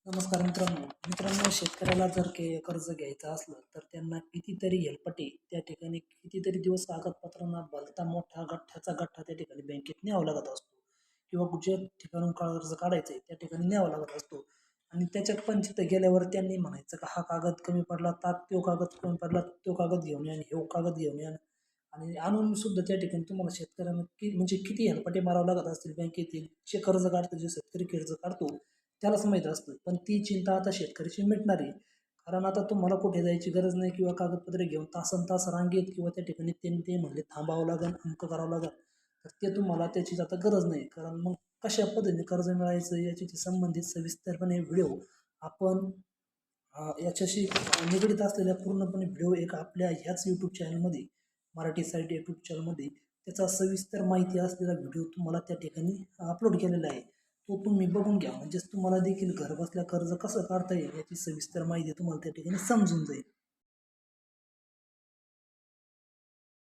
नमस्कार मित्रांनो शेतकऱ्याला जर कर्ज घ्यायचं असलं तर त्यांना कितीतरी हेलपाटे त्या ठिकाणी कितीतरी दिवस कागदपत्रांना भलता मोठा गठ्ठा त्या ठिकाणी बँकेत न्यावा लागत असतो किंवा ज्या ठिकाणून कर्ज काढायचंय त्या ठिकाणी न्यावा लागत असतो. आणि त्याच्यात पण तिथं गेल्यावर त्यांनी म्हणायचं का हा कागद कमी पडला तर तो कागद कमी पडला तो कागद घेऊन या आणि हे कागद घेऊन या. आणि आणून सुद्धा त्या ठिकाणी तुम्हाला शेतकऱ्यांना म्हणजे किती हेलपाटे मारावं लागत असतील बँकेतील जे कर्ज काढतो जे शेतकरी कर्ज काढतो त्यालाच माहीत असतं. पण ती चिंता आता शेतकऱ्याची मिटणार आहे. कारण आता तुम्हाला कुठे जायची गरज नाही किंवा कागदपत्रे घेऊन तासनतास रांगेत किंवा त्या ठिकाणी ते म्हणले थांबावं लागेल अमकं करावं लागेल. तर ते तुम्हाला त्याची आता गरज नाही. कारण मग कशा पद्धतीने कर्ज मिळायचं याची संबंधित सविस्तरपणे व्हिडिओ आपण याच्याशी निगडीत असलेल्या पूर्णपणे व्हिडिओ एक आपल्या ह्याच यूट्यूब चॅनलमध्ये मराठी साईट यूट्यूब चॅनलमध्ये त्याचा सविस्तर माहिती असलेला व्हिडिओ तुम्हाला त्या ठिकाणी अपलोड केलेला आहे. तो तुम्ही बघून घ्या म्हणजेच तुम्हाला देखील घर बसल्या कर्ज कसं काढता येईल याची सविस्तर माहिती तुम्हाला त्या ठिकाणी समजून जाईल.